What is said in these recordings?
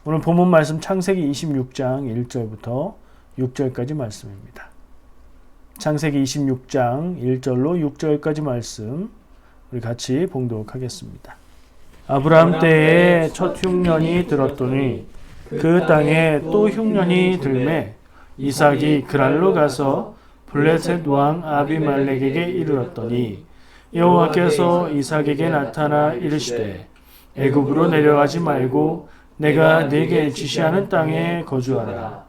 오늘 본문 말씀 창세기 26장 1절부터 6절까지 말씀입니다. 창세기 26장 1절로 6절까지 말씀 우리 같이 봉독하겠습니다. 아브라함 때에 첫 흉년이 들었더니 그 땅에 또 흉년이 들매 이삭이 그랄로 가서 블레셋 왕 아비멜렉에게 이르렀더니 여호와께서 이삭에게 나타나 이르시되 애굽으로 내려가지 말고 내가 네게 지시하는 땅에 거주하라.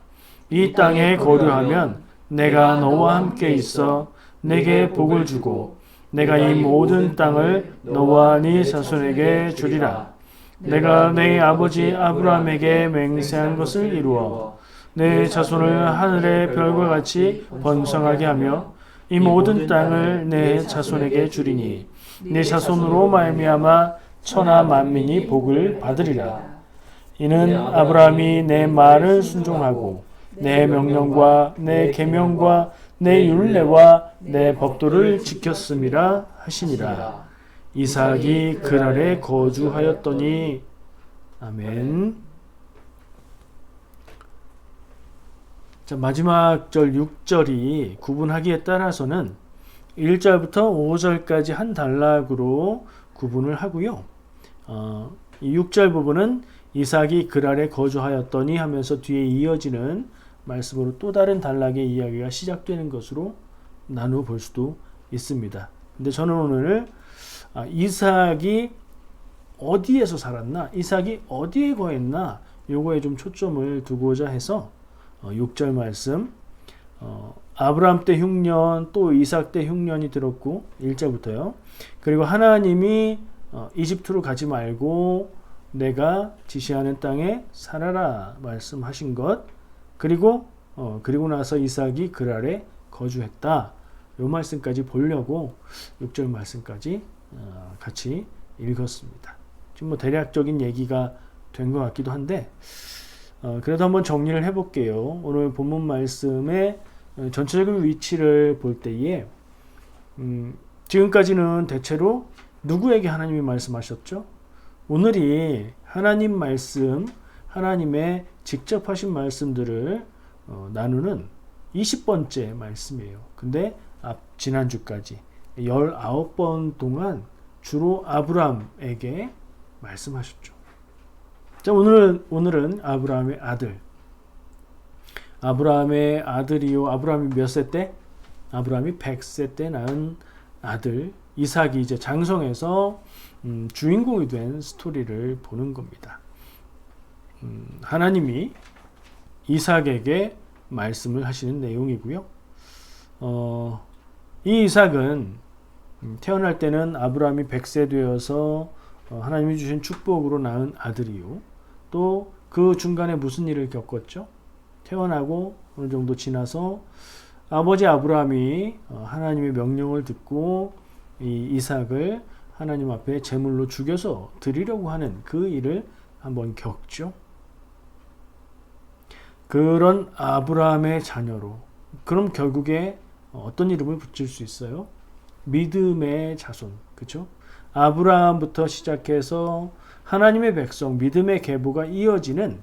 이 땅에 거류하면 내가 너와 함께 있어 내게 복을 주고 내가 이 모든 땅을 너와 네 자손에게 주리라. 내가 내 아버지 아브라함에게 맹세한 것을 이루어 내 자손을 하늘의 별과 같이 번성하게 하며 이 모든 땅을 내 자손에게 주리니 내 자손으로 말미암아 천하 만민이 복을 받으리라. 이는 아브라함이 내 말을 순종하고 내 명령과 내 계명과 내 율례와 내 법도를 지켰음이라 하시니라. 이삭이 그랄에 거주하였더니 아멘. 자, 마지막 절 6절이 구분하기에 따라서는 1절부터 5절까지 한 단락으로 구분을 하고요. 이 6절 부분은 이삭이 그랄에 거주하였더니 하면서 뒤에 이어지는 말씀으로 또 다른 단락의 이야기가 시작되는 것으로 나누어 볼 수도 있습니다. 근데 저는 오늘 이삭이 어디에서 살았나? 이삭이 어디에 거했나? 요거에 좀 초점을 두고자 해서 6절 말씀 아브라함 때 흉년 또 이삭 때 흉년이 들었고 1절부터요. 그리고 하나님이 이집트로 가지 말고 내가 지시하는 땅에 살아라 말씀하신 것 그리고 나서 이삭이 그랄에 거주했다. 요 말씀까지 보려고 6절 말씀까지 같이 읽었습니다. 지금 뭐 대략적인 얘기가 된 것 같기도 한데 그래도 한번 정리를 해볼게요. 오늘 본문 말씀의 전체적인 위치를 볼 때에 지금까지는 대체로 누구에게 하나님이 말씀하셨죠? 오늘이 하나님 말씀, 하나님의 직접 하신 말씀들을 나누는 20번째 말씀이에요. 근데 지난주까지 19번 동안 주로 아브라함에게 말씀하셨죠. 자, 오늘은 아브라함의 아들. 아브라함의 아들이요. 아브라함이 몇 세 때? 아브라함이 100세 때 낳은 아들 이삭이 이제 장성해서 주인공이 된 스토리를 보는 겁니다. 하나님이 이삭에게 말씀을 하시는 내용이고요. 이 이삭은 태어날 때는 아브라함이 100세 되어서 하나님이 주신 축복으로 낳은 아들이요. 또 그 중간에 무슨 일을 겪었죠? 태어나고 어느 정도 지나서 아버지 아브라함이 하나님의 명령을 듣고 이 이삭을 하나님 앞에 제물로 죽여서 드리려고 하는 그 일을 한번 겪죠. 그런 아브라함의 자녀로 그럼 결국에 어떤 이름을 붙일 수 있어요? 믿음의 자손, 그렇죠? 아브라함부터 시작해서 하나님의 백성, 믿음의 계보가 이어지는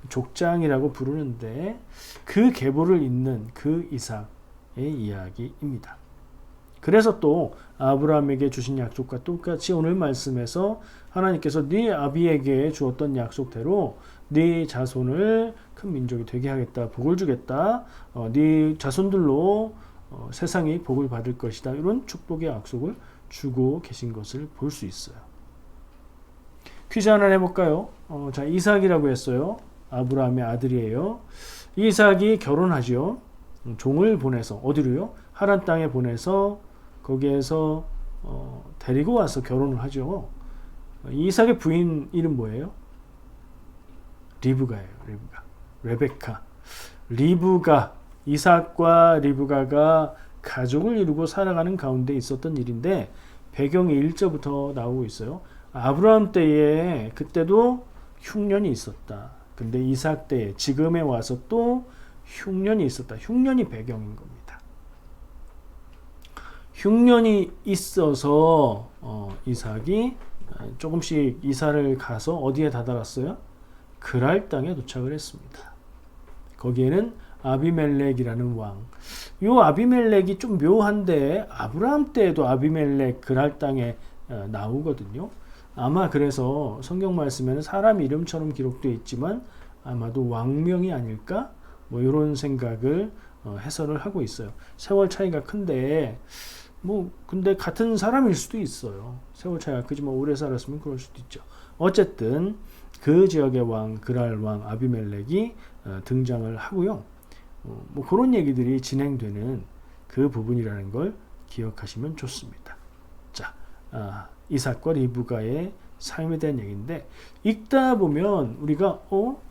족장이라고 부르는데 그 계보를 잇는 그 이삭의 이야기입니다. 그래서 또 아브라함에게 주신 약속과 똑같이 오늘 말씀에서 하나님께서 네 아비에게 주었던 약속대로 네 자손을 큰 민족이 되게 하겠다, 복을 주겠다, 네 자손들로 세상이 복을 받을 것이다, 이런 축복의 약속을 주고 계신 것을 볼 수 있어요. 퀴즈 하나 해볼까요? 자, 이삭이라고 했어요. 아브라함의 아들이에요. 이삭이 결혼하죠. 종을 보내서 어디로요? 하란 땅에 보내서 거기에서 데리고 와서 결혼을 하죠. 이삭의 부인 이름 뭐예요? 리브가예요. 레베카. 이삭과 리브가가 가족을 이루고 살아가는 가운데 있었던 일인데 배경이 1절부터 나오고 있어요. 아브라함 때에 그때도 흉년이 있었다. 근데 이삭 때에 지금에 와서 또 흉년이 있었다. 흉년이 배경인 겁니다. 흉년이 있어서 이삭이 조금씩 이사를 가서 어디에 다다랐어요? 그랄 땅에 도착을 했습니다. 거기에는 아비멜렉이라는 왕. 요 아비멜렉이 좀 묘한데 아브라함 때에도 아비멜렉 그랄 땅에 나오거든요. 아마 그래서 성경 말씀에는 사람 이름처럼 기록되어 있지만 아마도 왕명이 아닐까? 뭐 이런 생각을 해설을 하고 있어요. 세월 차이가 큰데 뭐 근데 같은 사람일 수도 있어요. 세월 차이가 크지만 오래 살았으면 그럴 수도 있죠. 어쨌든 그 지역의 왕 그랄 왕 아비멜렉이 등장을 하고요. 뭐 그런 얘기들이 진행되는 그 부분이라는 걸 기억하시면 좋습니다. 자, 이삭과 리브가의 삶에 대한 얘기인데 읽다 보면 우리가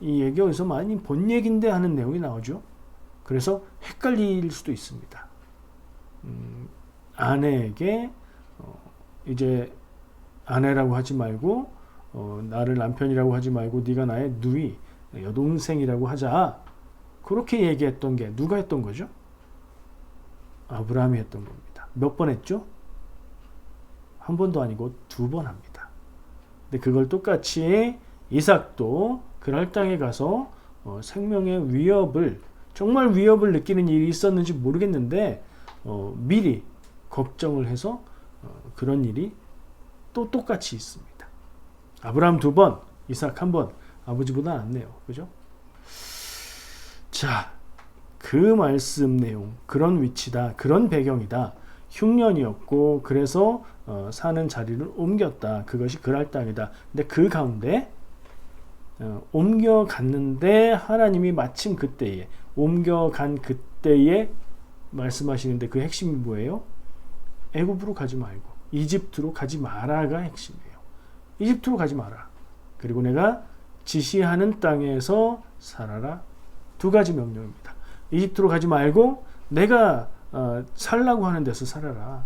이 얘기 어디서 많이 본 얘기인데 하는 내용이 나오죠. 그래서 헷갈릴 수도 있습니다. 아내에게 이제 아내라고 하지 말고 나를 남편이라고 하지 말고 네가 나의 누이 여동생이라고 하자. 그렇게 얘기했던 게 누가 했던 거죠? 아브라함이 했던 겁니다. 몇 번 했죠? 한 번도 아니고 2번 합니다. 근데 그걸 똑같이 이삭도 그랄 땅에 가서 생명의 위협을 정말 위협을 느끼는 일이 있었는지 모르겠는데 미리 걱정을 해서 그런 일이 또 똑같이 있습니다. 아브라함 2번, 이삭 1번, 아버지보다 낫네요. 그죠? 자, 그 말씀 내용, 그런 위치다, 그런 배경이다. 흉년이었고 그래서 사는 자리를 옮겼다. 그것이 그랄 땅이다. 근데 그 가운데 옮겨갔는데 하나님이 마침 그때에 옮겨간 그때에 말씀하시는데 그 핵심이 뭐예요? 애굽으로 가지 말고 이집트로 가지 마라가 핵심이에요. 이집트로 가지 마라. 그리고 내가 지시하는 땅에서 살아라. 2가지 명령입니다. 이집트로 가지 말고 내가 살라고 하는 데서 살아라.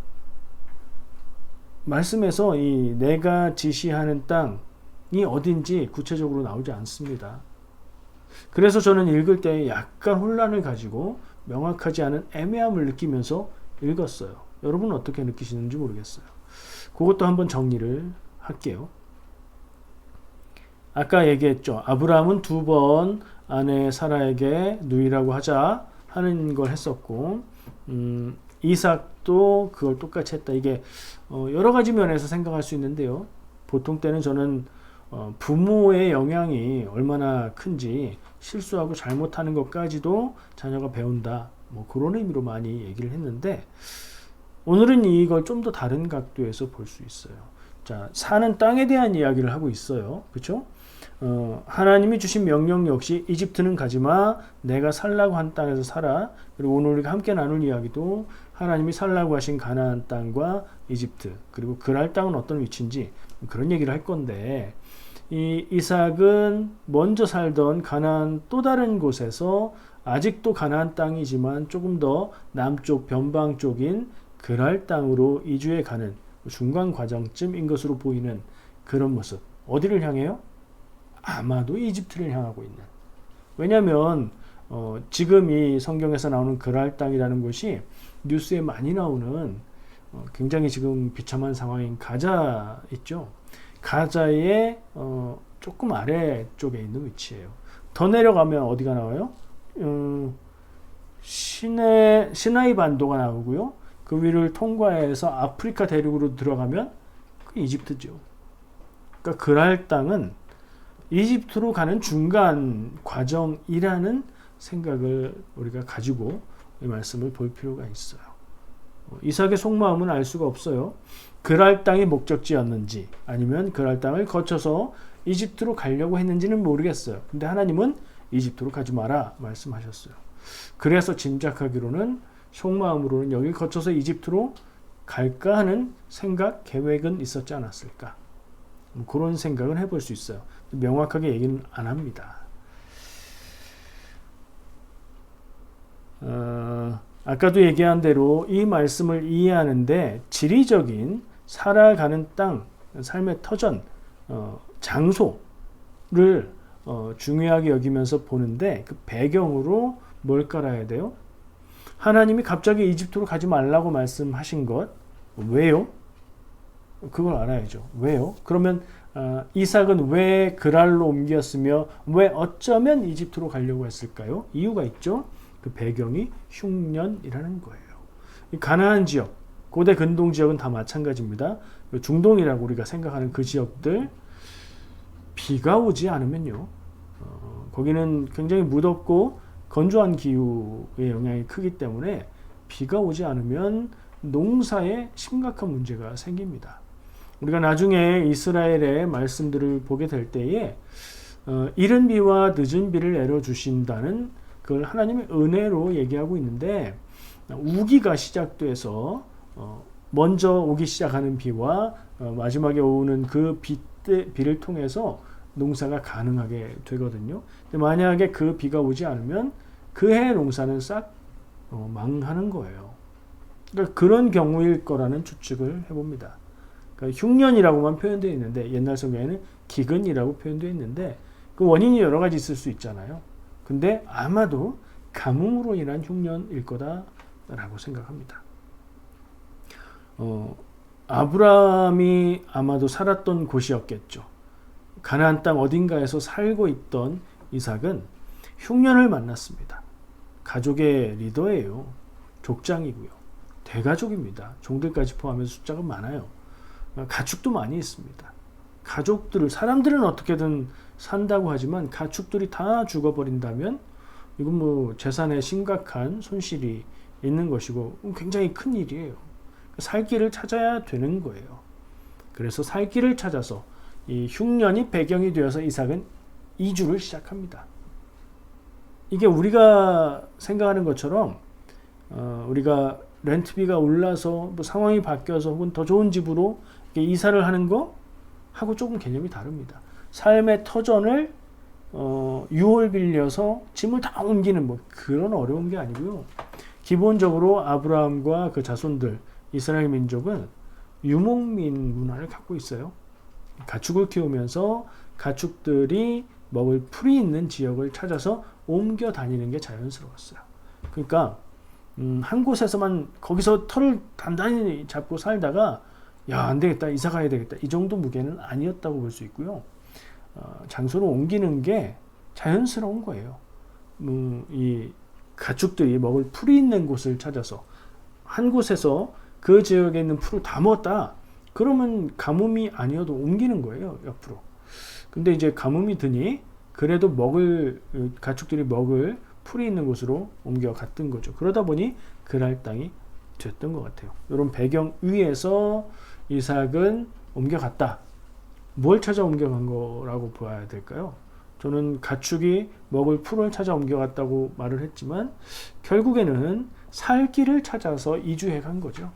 말씀에서 이 내가 지시하는 땅이 어딘지 구체적으로 나오지 않습니다. 그래서 저는 읽을 때 약간 혼란을 가지고 명확하지 않은 애매함을 느끼면서 읽었어요. 여러분은 어떻게 느끼시는지 모르겠어요. 그것도 한번 정리를 할게요. 아까 얘기했죠. 아브라함은 2번 아내 사라에게 누이라고 하자 하는 걸 했었고 이삭도 그걸 똑같이 했다. 이게 여러 가지 면에서 생각할 수 있는데요. 보통 때는 저는 부모의 영향이 얼마나 큰지 실수하고 잘못하는 것까지도 자녀가 배운다. 뭐 그런 의미로 많이 얘기를 했는데 오늘은 이걸 좀 더 다른 각도에서 볼 수 있어요. 자, 사는 땅에 대한 이야기를 하고 있어요. 그렇죠? 하나님이 주신 명령 역시 이집트는 가지마, 내가 살라고 한 땅에서 살아. 그리고 오늘 우리가 함께 나눌 이야기도 하나님이 살라고 하신 가나안 땅과 이집트, 그리고 그랄 땅은 어떤 위치인지 그런 얘기를 할 건데 이 이삭은 먼저 살던 가나안 또 다른 곳에서 아직도 가나안 땅이지만 조금 더 남쪽 변방 쪽인 그랄 땅으로 이주해 가는 중간 과정쯤인 것으로 보이는 그런 모습. 어디를 향해요? 아마도 이집트를 향하고 있는. 왜냐하면 지금 이 성경에서 나오는 그랄 땅이라는 곳이 뉴스에 많이 나오는 굉장히 지금 비참한 상황인 가자 있죠. 가자의 조금 아래쪽에 있는 위치예요. 더 내려가면 어디가 나와요? 시나이 반도가 나오고요. 그 위를 통과해서 아프리카 대륙으로 들어가면 그 이집트죠. 그러니까 그랄 땅은 이집트로 가는 중간 과정이라는 생각을 우리가 가지고 이 말씀을 볼 필요가 있어요. 이삭의 속마음은 알 수가 없어요. 그랄 땅이 목적지였는지 아니면 그랄 땅을 거쳐서 이집트로 가려고 했는지는 모르겠어요. 근데 하나님은 이집트로 가지 마라 말씀하셨어요. 그래서 짐작하기로는 속마음으로는 여기 거쳐서 이집트로 갈까 하는 생각, 계획은 있었지 않았을까. 그런 생각은 해볼 수 있어요. 명확하게 얘기는 안 합니다. 아까도 얘기한 대로 이 말씀을 이해하는데 지리적인 살아가는 땅, 삶의 터전, 장소를 중요하게 여기면서 보는데 그 배경으로 뭘 깔아야 돼요? 하나님이 갑자기 이집트로 가지 말라고 말씀하신 것 왜요? 그걸 알아야죠. 왜요? 그러면 이삭은 왜 그랄로 옮겼으며 왜 어쩌면 이집트로 가려고 했을까요? 이유가 있죠. 그 배경이 흉년이라는 거예요. 이 가나안 지역, 고대 근동 지역은 다 마찬가지입니다. 중동이라고 우리가 생각하는 그 지역들, 비가 오지 않으면요, 거기는 굉장히 무덥고 건조한 기후의 영향이 크기 때문에 비가 오지 않으면 농사에 심각한 문제가 생깁니다. 우리가 나중에 이스라엘의 말씀들을 보게 될 때에 이른 비와 늦은 비를 내려주신다는 그걸 하나님의 은혜로 얘기하고 있는데, 우기가 시작돼서 먼저 오기 시작하는 비와 마지막에 오는 그 비를 통해서 농사가 가능하게 되거든요. 근데 만약에 그 비가 오지 않으면 그 해 농사는 싹 망하는 거예요. 그러니까 그런 경우일 거라는 추측을 해봅니다. 그러니까 흉년이라고만 표현되어 있는데, 옛날 성경에는 기근이라고 표현되어 있는데 그 원인이 여러 가지 있을 수 있잖아요. 근데 아마도 가뭄으로 인한 흉년일 거다라고 생각합니다. 아브라함이 아마도 살았던 곳이었겠죠. 가나안 땅 어딘가에서 살고 있던 이삭은 흉년을 만났습니다. 가족의 리더예요. 족장이고요. 대가족입니다. 종들까지 포함해서 숫자가 많아요. 가축도 많이 있습니다. 사람들은 어떻게든 산다고 하지만 가축들이 다 죽어버린다면 이건 뭐 재산에 심각한 손실이 있는 것이고 굉장히 큰 일이에요. 살 길을 찾아야 되는 거예요. 그래서 살 길을 찾아서 이 흉년이 배경이 되어서 이삭은 이주를 시작합니다. 이게 우리가 생각하는 것처럼 우리가 렌트비가 올라서 뭐 상황이 바뀌어서 혹은 더 좋은 집으로 이사를 하는 거 하고 조금 개념이 다릅니다. 삶의 터전을 유월 빌려서 짐을 다 옮기는 뭐 그런 어려운 게 아니고요. 기본적으로 아브라함과 그 자손들, 이스라엘 민족은 유목민 문화를 갖고 있어요. 가축을 키우면서 가축들이 먹을 풀이 있는 지역을 찾아서 옮겨 다니는 게 자연스러웠어요. 그러니까 한 곳에서만 거기서 털을 단단히 잡고 살다가 야, 안 되겠다, 이사 가야 되겠다, 이 정도 무게는 아니었다고 볼 수 있고요. 장소를 옮기는 게 자연스러운 거예요. 이 가축들이 먹을 풀이 있는 곳을 찾아서 한 곳에서 그 지역에 있는 풀을 다 먹었다. 그러면 가뭄이 아니어도 옮기는 거예요, 옆으로. 근데 이제 가뭄이 드니 그래도 가축들이 먹을 풀이 있는 곳으로 옮겨갔던 거죠. 그러다 보니 그랄 땅이 됐던 것 같아요. 이런 배경 위에서 이삭은 옮겨갔다. 뭘 찾아 옮겨간 거라고 봐야 될까요? 저는 가축이 먹을 풀을 찾아 옮겨갔다고 말을 했지만 결국에는 살 길을 찾아서 이주해 간 거죠.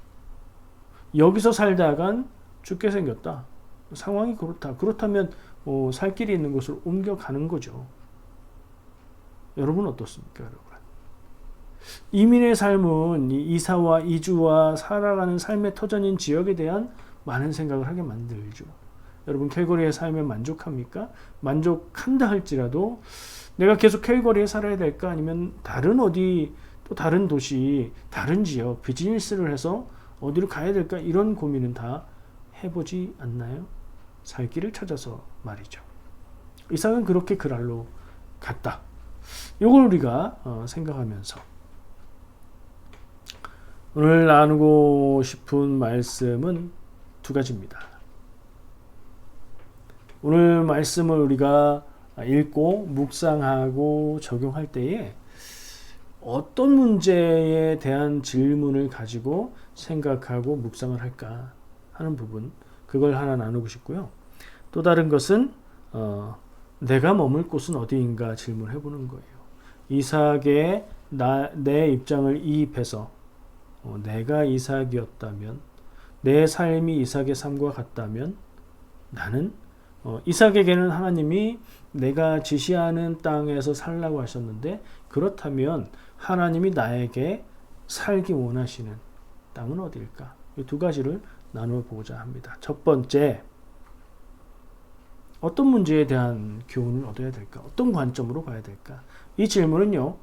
여기서 살다간 죽게 생겼다. 상황이 그렇다. 그렇다면 살 길이 있는 곳으로 옮겨가는 거죠. 여러분 어떻습니까, 여러분? 이민의 삶은 이사와 이주와 살아가는 삶의 터전인 지역에 대한 많은 생각을 하게 만들죠. 여러분 캘거리의 삶에 만족합니까? 만족한다 할지라도 내가 계속 캘거리에 살아야 될까? 아니면 다른 어디 또 다른 도시, 다른 지역, 비즈니스를 해서 어디로 가야 될까? 이런 고민은 다 해보지 않나요? 살 길을 찾아서 말이죠. 이삭은 그렇게 그랄로 갔다. 이걸 우리가 생각하면서 오늘 나누고 싶은 말씀은 두 가지입니다. 오늘 말씀을 우리가 읽고 묵상하고 적용할 때에 어떤 문제에 대한 질문을 가지고 생각하고 묵상을 할까 하는 부분, 그걸 하나 나누고 싶고요. 또 다른 것은 내가 머물 곳은 어디인가 질문해 보는 거예요. 이삭의 내 입장을 이입해서 내가 이삭이었다면, 내 삶이 이삭의 삶과 같다면 나는 이삭에게는 하나님이 내가 지시하는 땅에서 살라고 하셨는데, 그렇다면 하나님이 나에게 살기 원하시는 땅은 어디일까? 이 두 가지를 나눠보고자 합니다. 첫 번째, 어떤 문제에 대한 교훈을 얻어야 될까? 어떤 관점으로 봐야 될까? 이 질문은요,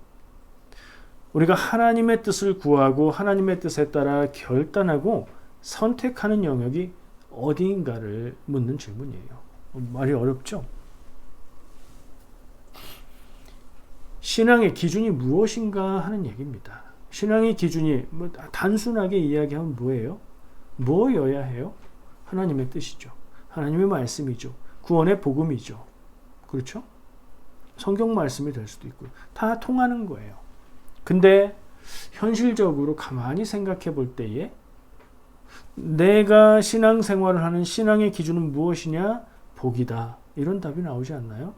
우리가 하나님의 뜻을 구하고 하나님의 뜻에 따라 결단하고 선택하는 영역이 어디인가를 묻는 질문이에요. 말이 어렵죠? 신앙의 기준이 무엇인가 하는 얘기입니다. 신앙의 기준이 단순하게 이야기하면 뭐예요? 뭐여야 해요? 하나님의 뜻이죠. 하나님의 말씀이죠. 구원의 복음이죠. 그렇죠? 성경 말씀이 될 수도 있고요. 다 통하는 거예요. 근데 현실적으로 가만히 생각해 볼 때에 내가 신앙생활을 하는 신앙의 기준은 무엇이냐? 복이다. 이런 답이 나오지 않나요?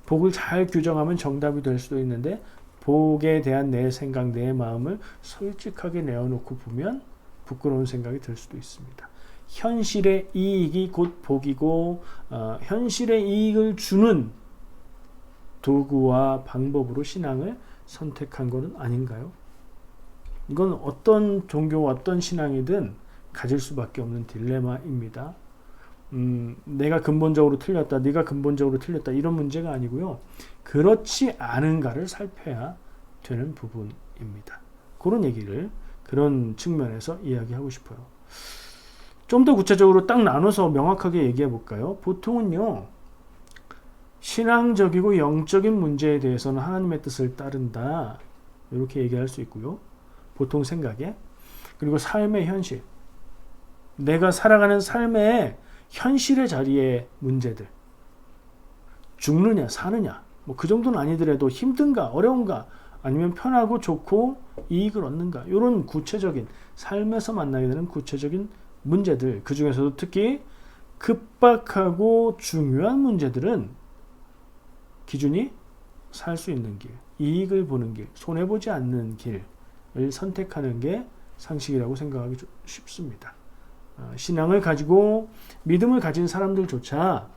복을 잘 규정하면 정답이 될 수도 있는데 복에 대한 내 생각, 내 마음을 솔직하게 내어놓고 보면 부끄러운 생각이 들 수도 있습니다. 현실의 이익이 곧 복이고 현실의 이익을 주는 도구와 방법으로 신앙을 선택한 것은 아닌가요? 이건 어떤 종교, 어떤 신앙이든 가질 수밖에 없는 딜레마입니다. 내가 근본적으로 틀렸다, 네가 근본적으로 틀렸다 이런 문제가 아니고요. 그렇지 않은가를 살펴야 되는 부분입니다. 그런 얘기를 그런 측면에서 이야기하고 싶어요. 좀 더 구체적으로 딱 나눠서 명확하게 얘기해 볼까요? 보통은요. 신앙적이고 영적인 문제에 대해서는 하나님의 뜻을 따른다. 이렇게 얘기할 수 있고요. 보통 생각에. 그리고 삶의 현실. 내가 살아가는 삶의 현실의 자리의 문제들. 죽느냐 사느냐 뭐 그 정도는 아니더라도 힘든가 어려운가 아니면 편하고 좋고 이익을 얻는가 이런 구체적인 삶에서 만나게 되는 구체적인 문제들, 그 중에서도 특히 급박하고 중요한 문제들은 기준이 살 수 있는 길, 이익을 보는 길, 손해보지 않는 길을 선택하는 게 상식이라고 생각하기 쉽습니다. 신앙을 가지고 믿음을 가진 사람들조차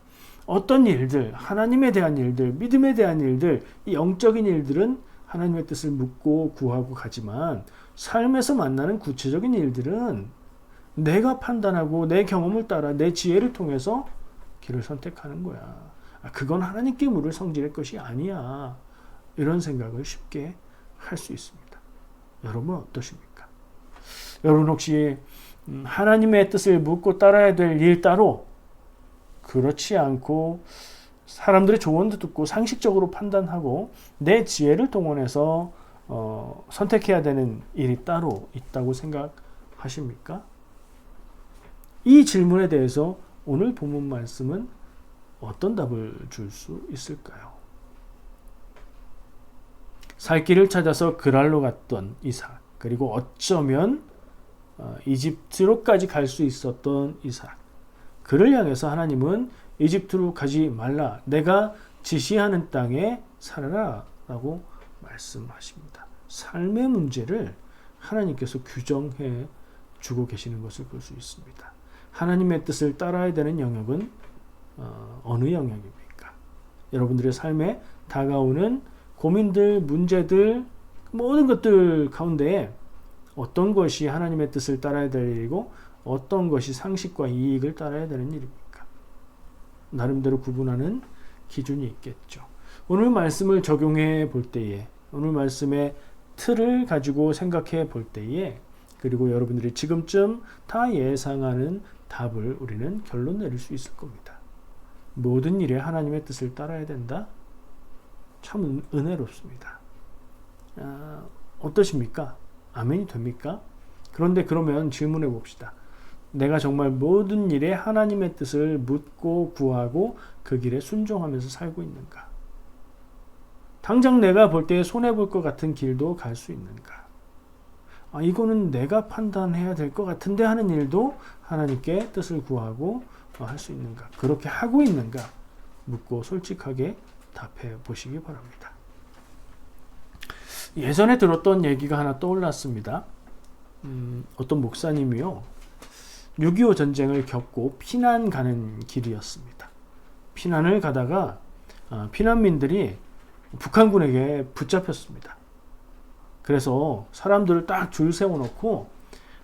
어떤 일들, 하나님에 대한 일들, 믿음에 대한 일들, 이 영적인 일들은 하나님의 뜻을 묻고 구하고 가지만 삶에서 만나는 구체적인 일들은 내가 판단하고 내 경험을 따라 내 지혜를 통해서 길을 선택하는 거야. 그건 하나님께 물을 성질의 것이 아니야. 이런 생각을 쉽게 할 수 있습니다. 여러분 어떠십니까? 여러분 혹시 하나님의 뜻을 묻고 따라야 될 일 따로 그렇지 않고 사람들의 조언도 듣고 상식적으로 판단하고 내 지혜를 동원해서 선택해야 되는 일이 따로 있다고 생각하십니까? 이 질문에 대해서 오늘 본문 말씀은 어떤 답을 줄 수 있을까요? 살 길을 찾아서 그랄로 갔던 이삭, 그리고 어쩌면 이집트로까지 갈 수 있었던 이삭. 그를 향해서 하나님은 이집트로 가지 말라. 내가 지시하는 땅에 살아라. 라고 말씀하십니다. 삶의 문제를 하나님께서 규정해 주고 계시는 것을 볼 수 있습니다. 하나님의 뜻을 따라야 되는 영역은 어느 영역입니까? 여러분들의 삶에 다가오는 고민들, 문제들, 모든 것들 가운데 어떤 것이 하나님의 뜻을 따라야 될 일이고 어떤 것이 상식과 이익을 따라야 되는 일입니까? 나름대로 구분하는 기준이 있겠죠. 오늘 말씀을 적용해 볼 때에, 오늘 말씀의 틀을 가지고 생각해 볼 때에, 그리고 여러분들이 지금쯤 다 예상하는 답을 우리는 결론 내릴 수 있을 겁니다. 모든 일에 하나님의 뜻을 따라야 된다? 참 은혜롭습니다. 어떠십니까? 아멘이 됩니까? 그런데 그러면 질문해 봅시다. 내가 정말 모든 일에 하나님의 뜻을 묻고 구하고 그 길에 순종하면서 살고 있는가? 당장 내가 볼 때 손해볼 것 같은 길도 갈 수 있는가? 이거는 내가 판단해야 될 것 같은데 하는 일도 하나님께 뜻을 구하고 할 수 있는가? 그렇게 하고 있는가? 묻고 솔직하게 답해 보시기 바랍니다. 예전에 들었던 얘기가 하나 떠올랐습니다. 어떤 목사님이요. 6.25 전쟁을 겪고 피난 가는 길이었습니다. 피난을 가다가 피난민들이 북한군에게 붙잡혔습니다. 그래서 사람들을 딱 줄 세워놓고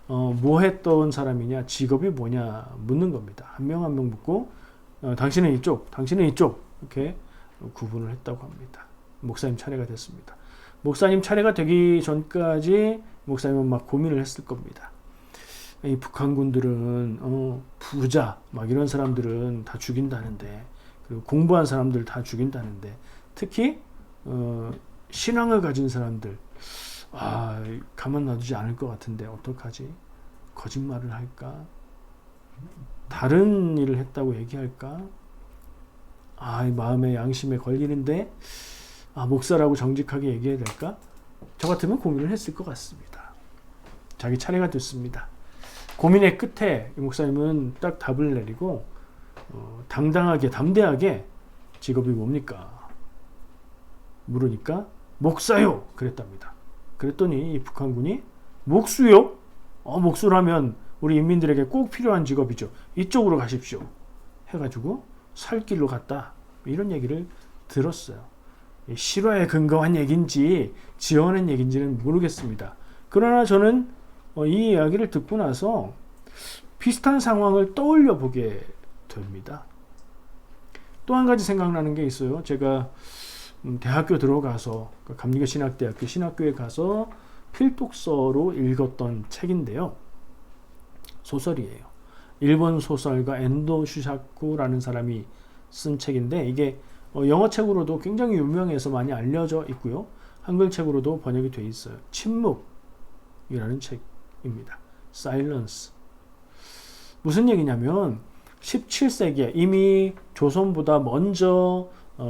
뭐 했던 사람이냐, 직업이 뭐냐 묻는 겁니다. 한 명 한 명 묻고 당신은 이쪽, 당신은 이쪽 이렇게 구분을 했다고 합니다. 목사님 차례가 됐습니다. 목사님 차례가 되기 전까지 목사님은 막 고민을 했을 겁니다. 이 북한군들은 부자 막 이런 사람들은 다 죽인다는데, 그리고 공부한 사람들 다 죽인다는데, 특히 신앙을 가진 사람들 가만 놔두지 않을 것 같은데 어떡하지? 거짓말을 할까? 다른 일을 했다고 얘기할까? 마음에 양심에 걸리는데 목사라고 정직하게 얘기해야 될까? 저 같으면 고민을 했을 것 같습니다. 자기 차례가 됐습니다. 고민의 끝에 이 목사님은 딱 답을 내리고 당당하게 담대하게 직업이 뭡니까? 물으니까 목사요! 그랬답니다. 그랬더니 이 북한군이 목수요? 목수라면 우리 인민들에게 꼭 필요한 직업이죠. 이쪽으로 가십시오. 해가지고 살 길로 갔다. 이런 얘기를 들었어요. 실화에 근거한 얘기인지 지어낸 얘기인지는 모르겠습니다. 그러나 저는 이 이야기를 듣고 나서 비슷한 상황을 떠올려 보게 됩니다. 또 한 가지 생각나는 게 있어요. 제가 대학교 들어가서 감리교 신학대학교 신학교에 가서 필독서로 읽었던 책인데요. 소설이에요. 일본 소설가 엔도 슈사쿠라는 사람이 쓴 책인데, 이게 영어 책으로도 굉장히 유명해서 많이 알려져 있고요. 한글 책으로도 번역이 돼 있어요. 침묵이라는 책입니다. Silence. 무슨 얘기냐면 17세기에 이미 조선보다 먼저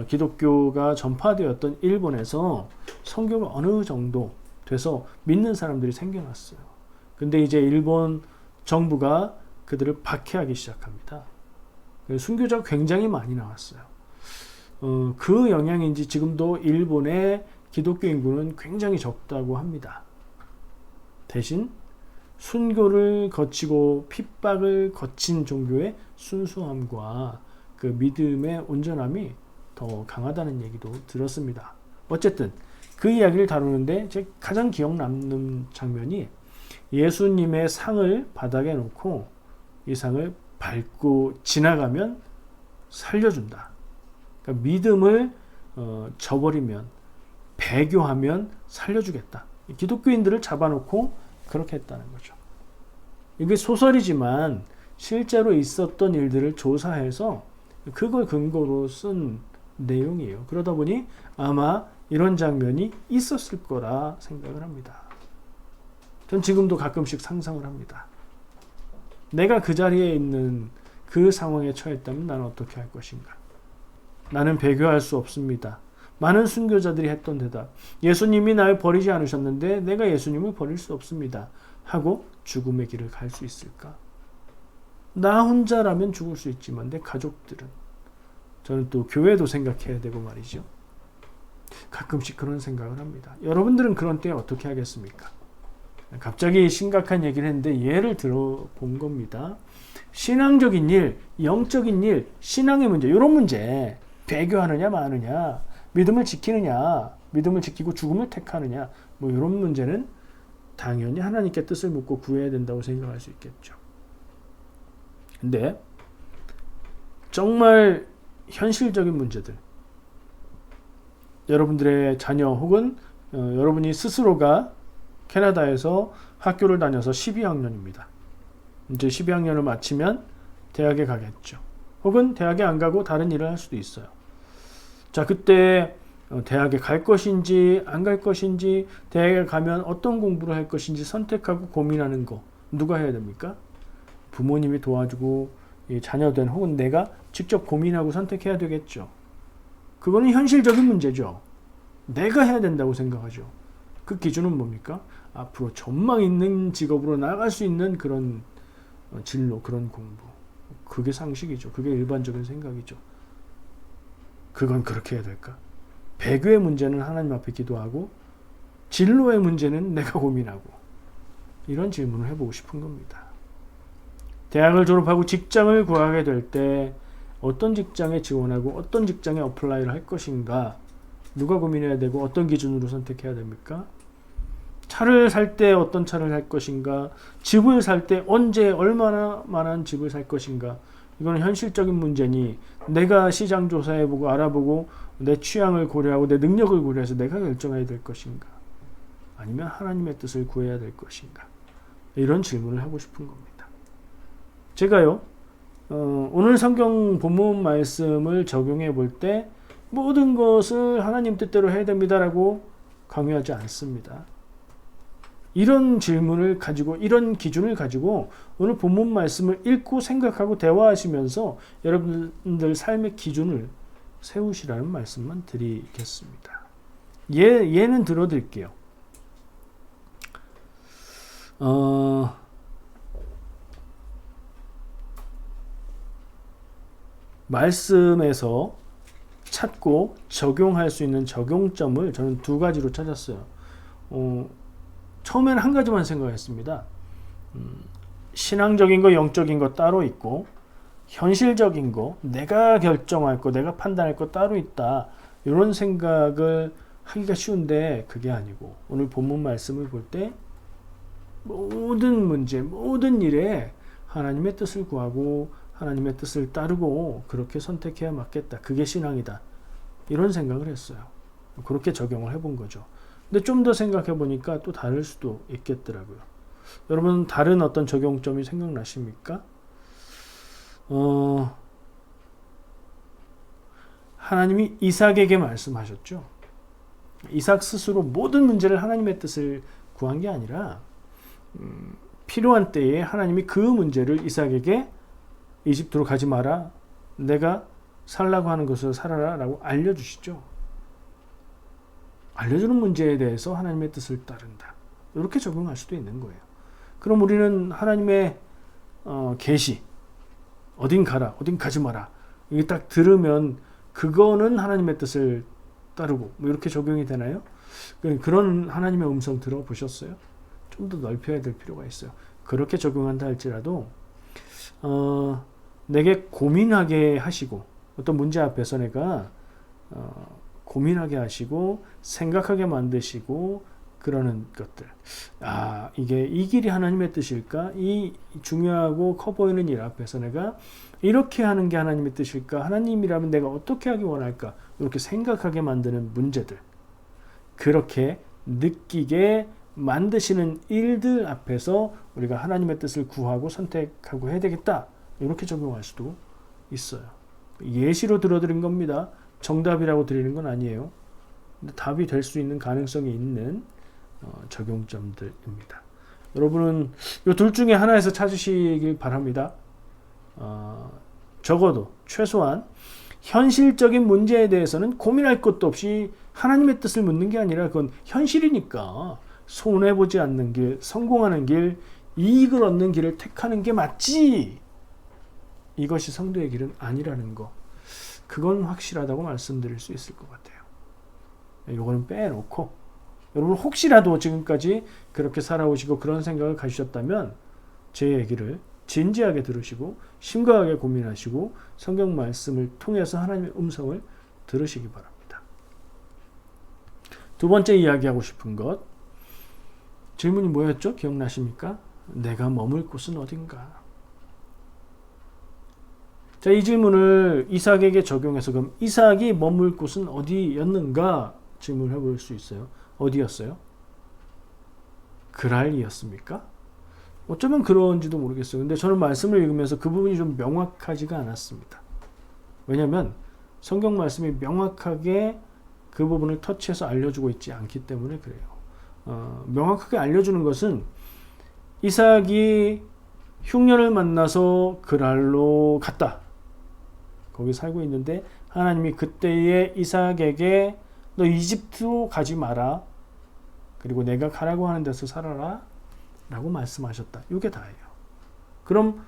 기독교가 전파되었던 일본에서 선교가 어느 정도 돼서 믿는 사람들이 생겨났어요. 근데 이제 일본 정부가 그들을 박해하기 시작합니다. 순교자가 굉장히 많이 나왔어요. 그 영향인지 지금도 일본의 기독교 인구는 굉장히 적다고 합니다. 대신 순교를 거치고 핍박을 거친 종교의 순수함과 그 믿음의 온전함이 더 강하다는 얘기도 들었습니다. 어쨌든 그 이야기를 다루는데 제 가장 기억 남는 장면이 예수님의 상을 바닥에 놓고 이 상을 밟고 지나가면 살려준다. 그러니까 믿음을 저버리면, 배교하면 살려주겠다. 기독교인들을 잡아놓고 그렇게 했다는 거죠. 이게 소설이지만 실제로 있었던 일들을 조사해서 그걸 근거로 쓴 내용이에요. 그러다 보니 아마 이런 장면이 있었을 거라 생각을 합니다. 전 지금도 가끔씩 상상을 합니다. 내가 그 자리에 있는 그 상황에 처했다면 나는 어떻게 할 것인가? 나는 배교할 수 없습니다. 많은 순교자들이 했던 대답. 예수님이 날 버리지 않으셨는데 내가 예수님을 버릴 수 없습니다. 하고 죽음의 길을 갈 수 있을까? 나 혼자라면 죽을 수 있지만 내 가족들은, 저는 또 교회도 생각해야 되고 말이죠. 가끔씩 그런 생각을 합니다. 여러분들은 그런 때에 어떻게 하겠습니까? 갑자기 심각한 얘기를 했는데 예를 들어본 겁니다. 신앙적인 일, 영적인 일, 신앙의 문제, 이런 문제, 배교하느냐 마느냐, 믿음을 지키느냐, 믿음을 지키고 죽음을 택하느냐, 이런 문제는 당연히 하나님께 뜻을 묻고 구해야 된다고 생각할 수 있겠죠. 근데 정말 현실적인 문제들, 여러분들의 자녀 혹은 여러분이 스스로가 캐나다에서 학교를 다녀서 12학년입니다. 이제 12학년을 마치면 대학에 가겠죠. 혹은 대학에 안 가고 다른 일을 할 수도 있어요. 자, 그때 대학에 갈 것인지 안 갈 것인지, 대학에 가면 어떤 공부를 할 것인지 선택하고 고민하는 거 누가 해야 됩니까? 부모님이 도와주고 자녀된 혹은 내가 직접 고민하고 선택해야 되겠죠. 그거는 현실적인 문제죠. 내가 해야 된다고 생각하죠. 그 기준은 뭡니까? 앞으로 전망 있는 직업으로 나아갈 수 있는 그런 진로, 그런 공부. 그게 상식이죠. 그게 일반적인 생각이죠. 그건 그렇게 해야 될까? 배교의 문제는 하나님 앞에 기도하고 진로의 문제는 내가 고민하고, 이런 질문을 해보고 싶은 겁니다. 대학을 졸업하고 직장을 구하게 될 때 어떤 직장에 지원하고 어떤 직장에 어플라이를 할 것인가, 누가 고민해야 되고 어떤 기준으로 선택해야 됩니까? 차를 살 때 어떤 차를 살 것인가, 집을 살 때 언제 얼마나 많은 집을 살 것인가, 이거는 현실적인 문제니 내가 시장 조사해보고 알아보고 내 취향을 고려하고 내 능력을 고려해서 내가 결정해야 될 것인가, 아니면 하나님의 뜻을 구해야 될 것인가, 이런 질문을 하고 싶은 겁니다. 제가요, 오늘 성경 본문 말씀을 적용해 볼 때 모든 것을 하나님 뜻대로 해야 됩니다라고 강요하지 않습니다. 이런 질문을 가지고, 이런 기준을 가지고 오늘 본문 말씀을 읽고 생각하고 대화하시면서 여러분들 삶의 기준을 세우시라는 말씀만 드리겠습니다. 예는 들어드릴게요. 말씀에서 찾고 적용할 수 있는 적용점을 저는 두 가지로 찾았어요. 처음에는 한 가지만 생각했습니다. 신앙적인 거, 영적인 거 따로 있고, 현실적인 거, 내가 결정할 거, 내가 판단할 거 따로 있다. 이런 생각을 하기가 쉬운데 그게 아니고, 오늘 본문 말씀을 볼 때 모든 문제, 모든 일에 하나님의 뜻을 구하고 하나님의 뜻을 따르고 그렇게 선택해야 맞겠다. 그게 신앙이다. 이런 생각을 했어요. 그렇게 적용을 해본 거죠. 근데 좀 더 생각해 보니까 또 다를 수도 있겠더라고요. 여러분 다른 어떤 적용점이 생각나십니까? 하나님이 이삭에게 말씀하셨죠. 이삭 스스로 모든 문제를 하나님의 뜻을 구한 게 아니라 필요한 때에 하나님이 그 문제를 이삭에게 이집트로 가지 마라. 내가 살라고 하는 것을 살아라 라고 알려주시죠. 알려주는 문제에 대해서 하나님의 뜻을 따른다. 이렇게 적용할 수도 있는 거예요. 그럼 우리는 하나님의 계시, 어딘 가라, 어딘 가지 마라. 이게 딱 들으면 그거는 하나님의 뜻을 따르고 뭐 이렇게 적용이 되나요? 그런 하나님의 음성 들어보셨어요? 좀 더 넓혀야 될 필요가 있어요. 그렇게 적용한다 할지라도 내게 고민하게 하시고 어떤 문제 앞에서 내가 고민하게 하시고 생각하게 만드시고 그러는 것들. 이게 이 길이 하나님의 뜻일까? 이 중요하고 커 보이는 일 앞에서 내가 이렇게 하는 게 하나님의 뜻일까? 하나님이라면 내가 어떻게 하기 원할까? 이렇게 생각하게 만드는 문제들. 그렇게 느끼게 만드시는 일들 앞에서 우리가 하나님의 뜻을 구하고 선택하고 해야 되겠다. 이렇게 적용할 수도 있어요. 예시로 들어드린 겁니다. 정답이라고 드리는 건 아니에요. 근데 답이 될 수 있는 가능성이 있는 적용점들입니다. 여러분은 이 둘 중에 하나에서 찾으시길 바랍니다. 적어도 최소한 현실적인 문제에 대해서는 고민할 것도 없이 하나님의 뜻을 묻는 게 아니라 그건 현실이니까 손해보지 않는 길, 성공하는 길, 이익을 얻는 길을 택하는 게 맞지. 이것이 성도의 길은 아니라는 거. 그건 확실하다고 말씀드릴 수 있을 것 같아요. 이거는 빼놓고 여러분 혹시라도 지금까지 그렇게 살아오시고 그런 생각을 가지셨다면 제 얘기를 진지하게 들으시고 심각하게 고민하시고 성경 말씀을 통해서 하나님의 음성을 들으시기 바랍니다. 두 번째 이야기하고 싶은 것, 질문이 뭐였죠? 기억나십니까? 내가 머물 곳은 어딘가? 자, 이 질문을 이삭에게 적용해서 그럼 이삭이 머물 곳은 어디였는가 질문을 해볼 수 있어요. 어디였어요? 그랄이었습니까? 어쩌면 그런지도 모르겠어요. 근데 저는 말씀을 읽으면서 그 부분이 좀 명확하지가 않았습니다. 왜냐하면 성경 말씀이 명확하게 그 부분을 터치해서 알려주고 있지 않기 때문에 그래요. 명확하게 알려주는 것은 이삭이 흉년을 만나서 그랄로 갔다. 거기 살고 있는데 하나님이 그때에 이삭에게 너 이집트로 가지 마라. 그리고 내가 가라고 하는 데서 살아라. 라고 말씀하셨다. 이게 다예요. 그럼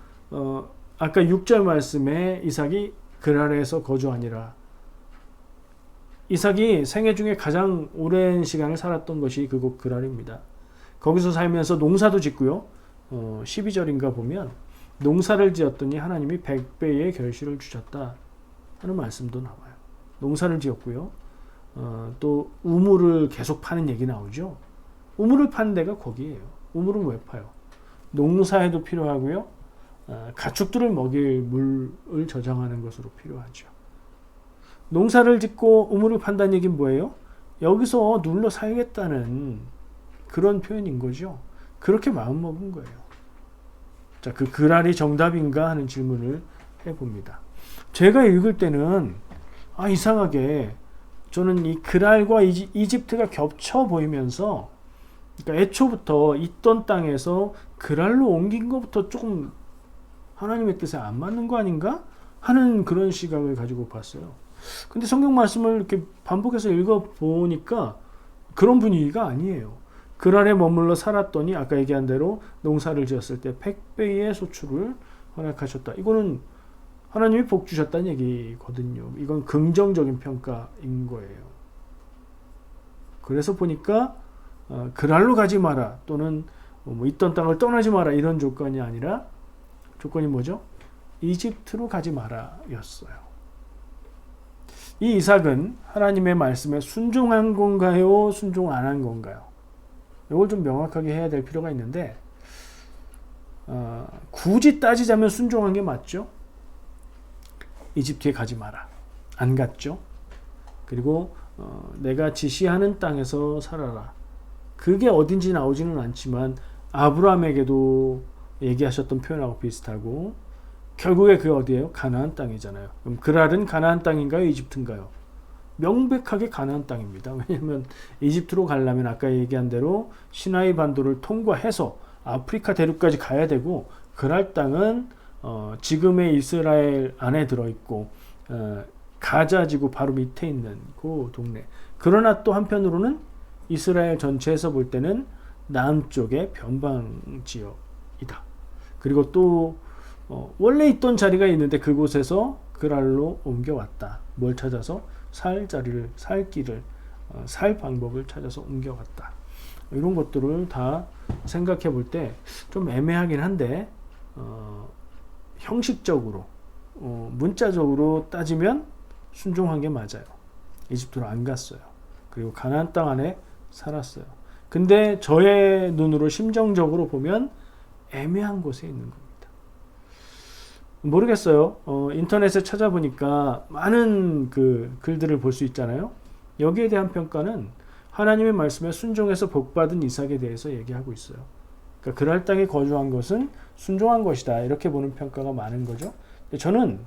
아까 6절 말씀에 이삭이 그랄에서 거주하니라. 이삭이 생애 중에 가장 오랜 시간을 살았던 것이 그곳 그랄입니다. 거기서 살면서 농사도 짓고요. 12절인가 보면 농사를 지었더니 하나님이 100배의 결실을 주셨다 하는 말씀도 나와요. 농사를 지었고요. 또 우물을 계속 파는 얘기 나오죠. 우물을 파는 데가 거기에요. 우물은 왜 파요? 농사에도 필요하고요. 가축들을 먹일 물을 저장하는 것으로 필요하죠. 농사를 짓고 우물을 판다는 얘기는 뭐예요? 여기서 눌러 살겠다는 그런 표현인 거죠. 그렇게 마음먹은 거예요. 자, 그 그랄이 정답인가 하는 질문을 해봅니다. 제가 읽을 때는 이상하게 저는 이 그랄과 이집트가 겹쳐 보이면서, 그러니까 애초부터 있던 땅에서 그랄로 옮긴 것부터 조금 하나님의 뜻에 안 맞는 거 아닌가 하는 그런 시각을 가지고 봤어요. 근데 성경 말씀을 이렇게 반복해서 읽어보니까 그런 분위기가 아니에요. 그랄에 머물러 살았더니 아까 얘기한 대로 농사를 지었을 때 100배의 소출을 허락하셨다. 이거는 하나님이 복 주셨다는 얘기거든요. 이건 긍정적인 평가인 거예요. 그래서 보니까 그랄로 가지 마라, 또는 뭐 있던 땅을 떠나지 마라, 이런 조건이 아니라 조건이 뭐죠? 이집트로 가지 마라 였어요. 이 이삭은 하나님의 말씀에 순종한 건가요? 순종 안 한 건가요? 이걸 좀 명확하게 해야 될 필요가 있는데, 굳이 따지자면 순종한 게 맞죠? 이집트에 가지 마라. 안 갔죠? 그리고 내가 지시하는 땅에서 살아라. 그게 어딘지 나오지는 않지만 아브라함에게도 얘기하셨던 표현하고 비슷하고, 결국에 그게 어디예요? 가나안 땅이잖아요. 그럼 그랄은 가나안 땅인가요? 이집트인가요? 명백하게 가나안 땅입니다. 왜냐하면 이집트로 가려면 아까 얘기한 대로 시나이 반도를 통과해서 아프리카 대륙까지 가야 되고, 그랄 땅은 지금의 이스라엘 안에 들어있고 가자 지구 바로 밑에 있는 그 동네. 그러나 또 한편으로는 이스라엘 전체에서 볼 때는 남쪽의 변방 지역이다. 그리고 또 원래 있던 자리가 있는데 그곳에서 그랄로 옮겨왔다. 뭘 찾아서? 살 자리를, 살 길을, 살 방법을 찾아서 옮겨왔다. 이런 것들을 다 생각해 볼 때 좀 애매하긴 한데, 형식적으로, 문자적으로 따지면 순종한 게 맞아요. 이집트로 안 갔어요. 그리고 가나안 땅 안에 살았어요. 근데 저의 눈으로 심정적으로 보면 애매한 곳에 있는 겁니다. 모르겠어요. 인터넷에 찾아보니까 많은 그 글들을 볼 수 있잖아요. 여기에 대한 평가는 하나님의 말씀에 순종해서 복받은 이삭에 대해서 얘기하고 있어요. 그러니까 그랄 땅에 거주한 것은 순종한 것이다, 이렇게 보는 평가가 많은 거죠. 저는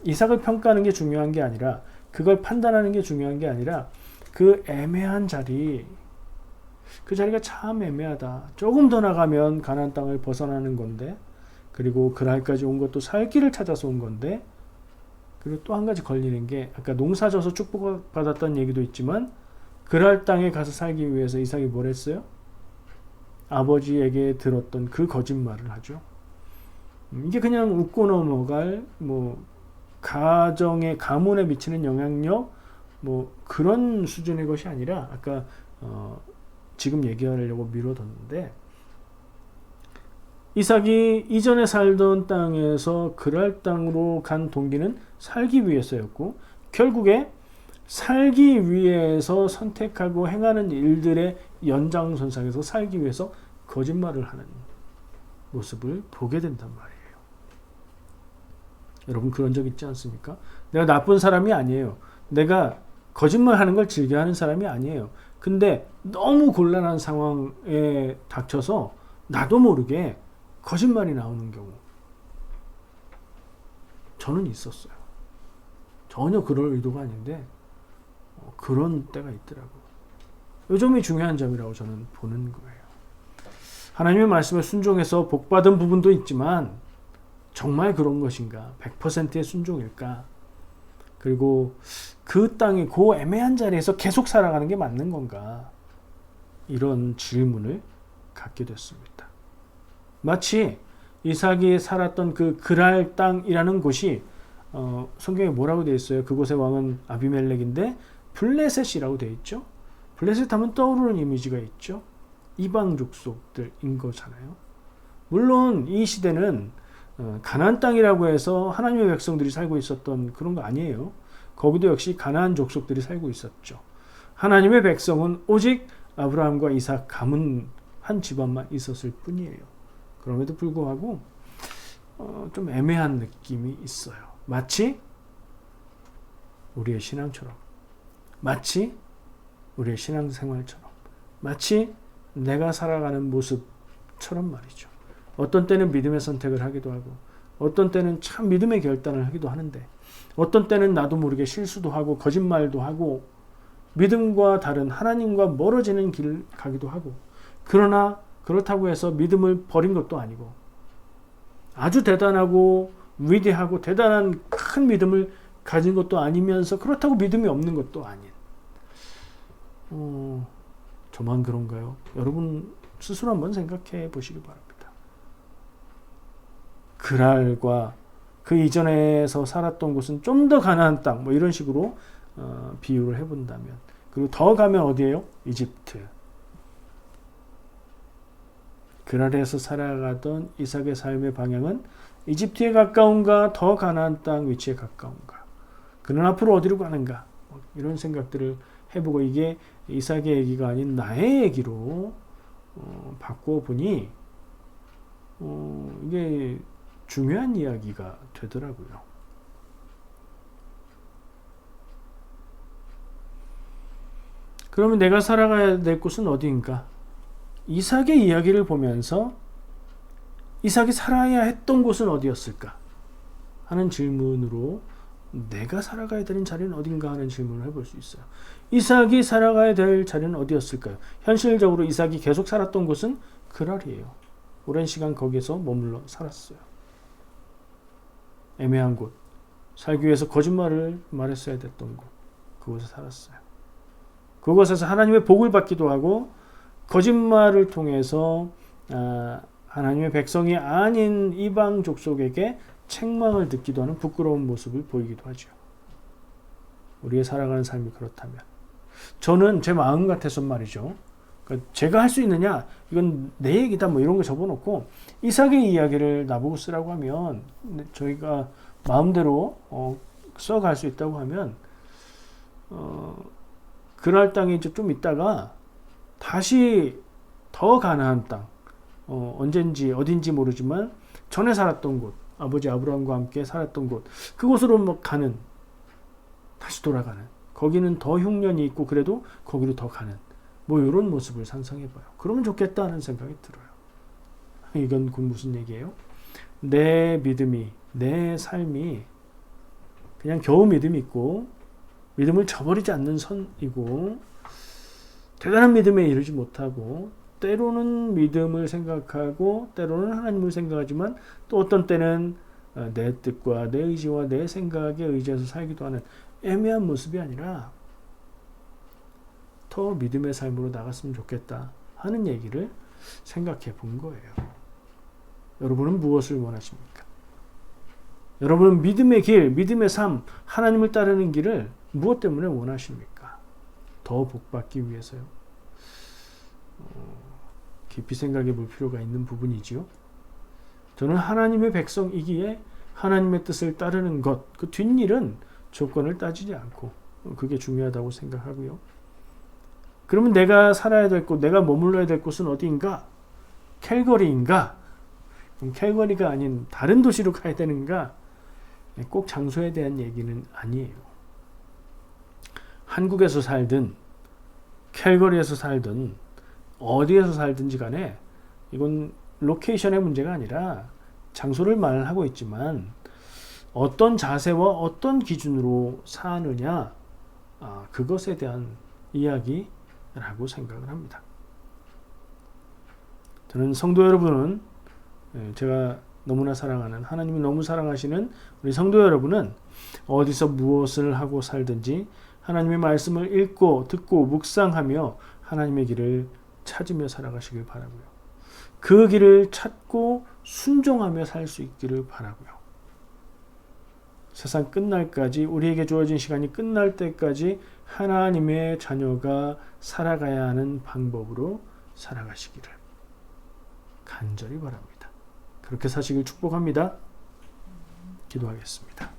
이삭을 평가하는 게 중요한 게 아니라, 그걸 판단하는 게 중요한 게 아니라, 그 애매한 자리, 그 자리가 참 애매하다. 조금 더 나가면 가나안 땅을 벗어나는 건데, 그리고 그랄까지 온 것도 살 길을 찾아서 온 건데, 그리고 또 한 가지 걸리는 게, 아까 농사 져서 축복받았다는 얘기도 있지만 그랄 땅에 가서 살기 위해서 이삭이 뭘 했어요? 아버지에게 들었던 그 거짓말을 하죠. 이게 그냥 웃고 넘어갈 가정의 가문에 미치는 영향력 그런 수준의 것이 아니라, 아까 지금 얘기하려고 미뤄뒀는데, 이삭이 이전에 살던 땅에서 그랄 땅으로 간 동기는 살기 위해서였고, 결국에 살기 위해서 선택하고 행하는 일들의 연장선상에서 살기 위해서 거짓말을 하는 모습을 보게 된단 말이에요. 여러분 그런 적 있지 않습니까? 내가 나쁜 사람이 아니에요. 내가 거짓말하는 걸 즐겨하는 사람이 아니에요. 근데 너무 곤란한 상황에 닥쳐서 나도 모르게 거짓말이 나오는 경우, 저는 있었어요. 전혀 그럴 의도가 아닌데 그런 때가 있더라고요. 이 점이 중요한 점이라고 저는 보는 거예요. 하나님의 말씀에 순종해서 복받은 부분도 있지만 정말 그런 것인가? 100%의 순종일까? 그리고 그 땅의 그 애매한 자리에서 계속 살아가는 게 맞는 건가? 이런 질문을 갖게 됐습니다. 마치 이삭이 살았던 그 그랄 땅이라는 곳이 성경에 뭐라고 되어 있어요? 그곳의 왕은 아비멜렉인데 블레셋이라고 되어 있죠. 블레셋 하면 떠오르는 이미지가 있죠. 이방 족속들인 거잖아요. 물론 이 시대는 가나안 땅이라고 해서 하나님의 백성들이 살고 있었던 그런 거 아니에요. 거기도 역시 가나안 족속들이 살고 있었죠. 하나님의 백성은 오직 아브라함과 이삭 가문 한 집안만 있었을 뿐이에요. 그럼에도 불구하고 좀 애매한 느낌이 있어요. 마치 우리의 신앙처럼, 마치 우리의 신앙생활처럼, 마치 내가 살아가는 모습처럼 말이죠. 어떤 때는 믿음의 선택을 하기도 하고 어떤 때는 참 믿음의 결단을 하기도 하는데 어떤 때는 나도 모르게 실수도 하고 거짓말도 하고 믿음과 다른 하나님과 멀어지는 길 가기도 하고 그러나 그렇다고 해서 믿음을 버린 것도 아니고 아주 대단하고 위대하고 대단한 큰 믿음을 가진 것도 아니면서 그렇다고 믿음이 없는 것도 아닌 저만 그런가요? 여러분 스스로 한번 생각해 보시기 바랍니다. 그랄과 그 이전에서 살았던 곳은 좀 더 가나안 땅 뭐 이런 식으로 비유를 해본다면 그리고 더 가면 어디예요? 이집트. 그랄에서 살아가던 이삭의 삶의 방향은 이집트에 가까운가 더 가나안 땅 위치에 가까운가 그는 앞으로 어디로 가는가 이런 생각들을 해보고 이게 이삭의 얘기가 아닌 나의 얘기로 바꿔보니 이게 중요한 이야기가 되더라고요. 그러면 내가 살아가야 될 곳은 어디인가? 이삭의 이야기를 보면서 이삭이 살아야 했던 곳은 어디였을까? 하는 질문으로 내가 살아가야 되는 자리는 어딘가 하는 질문을 해볼 수 있어요. 이삭이 살아가야 될 자리는 어디였을까요? 현실적으로 이삭이 계속 살았던 곳은 그랄이에요. 오랜 시간 거기에서 머물러 살았어요. 애매한 곳, 살기 위해서 거짓말을 말했어야 됐던 곳, 그곳에 살았어요. 그곳에서 하나님의 복을 받기도 하고 거짓말을 통해서 하나님의 백성이 아닌 이방 족속에게 책망을 듣기도 하는 부끄러운 모습을 보이기도 하죠. 우리의 살아가는 삶이 그렇다면 저는 제 마음 같아서 말이죠. 그러니까 제가 할 수 있느냐 이건 내 얘기다 뭐 이런 거 접어놓고 이삭의 이야기를 나보고 쓰라고 하면 저희가 마음대로 써갈 수 있다고 하면 그랄 땅에 이제 좀 있다가 다시 더 가나안 땅 언젠지 어딘지 모르지만 전에 살았던 곳 아버지 아브라함과 함께 살았던 곳 그곳으로 뭐 가는 다시 돌아가는 거기는 더 흉년이 있고 그래도 거기로 더 가는 뭐 이런 모습을 상상해봐요. 그러면 좋겠다 하는 생각이 들어요. 이건 그 무슨 얘기예요? 내 믿음이 내 삶이 그냥 겨우 믿음이 있고 믿음을 저버리지 않는 선이고 대단한 믿음에 이르지 못하고 때로는 믿음을 생각하고 때로는 하나님을 생각하지만 또 어떤 때는 내 뜻과 내 의지와 내 생각에 의지해서 살기도 하는 애매한 모습이 아니라 더 믿음의 삶으로 나갔으면 좋겠다 하는 얘기를 생각해 본 거예요. 여러분은 무엇을 원하십니까? 여러분은 믿음의 길, 믿음의 삶, 하나님을 따르는 길을 무엇 때문에 원하십니까? 더 복받기 위해서요. 깊이 생각해 볼 필요가 있는 부분이지요. 저는 하나님의 백성이기에 하나님의 뜻을 따르는 것, 그 뒷일은 조건을 따지지 않고 그게 중요하다고 생각하고요. 그러면 내가 살아야 될 곳, 내가 머물러야 될 곳은 어디인가? 캘거리인가? 캘거리가 아닌 다른 도시로 가야 되는가? 꼭 장소에 대한 얘기는 아니에요. 한국에서 살든 캘거리에서 살든 어디에서 살든지 간에 이건 로케이션의 문제가 아니라 장소를 말하고 있지만 어떤 자세와 어떤 기준으로 사느냐 그것에 대한 이야기라고 생각을 합니다. 저는 성도 여러분은 제가 너무나 사랑하는 하나님이 너무 사랑하시는 우리 성도 여러분은 어디서 무엇을 하고 살든지 하나님의 말씀을 읽고 듣고 묵상하며 하나님의 길을 찾으며 살아가시길 바라고요. 그 길을 찾고 순종하며 살 수 있기를 바라고요. 세상 끝날까지 우리에게 주어진 시간이 끝날 때까지 하나님의 자녀가 살아가야 하는 방법으로 살아가시기를 간절히 바랍니다. 그렇게 사시길 축복합니다. 기도하겠습니다.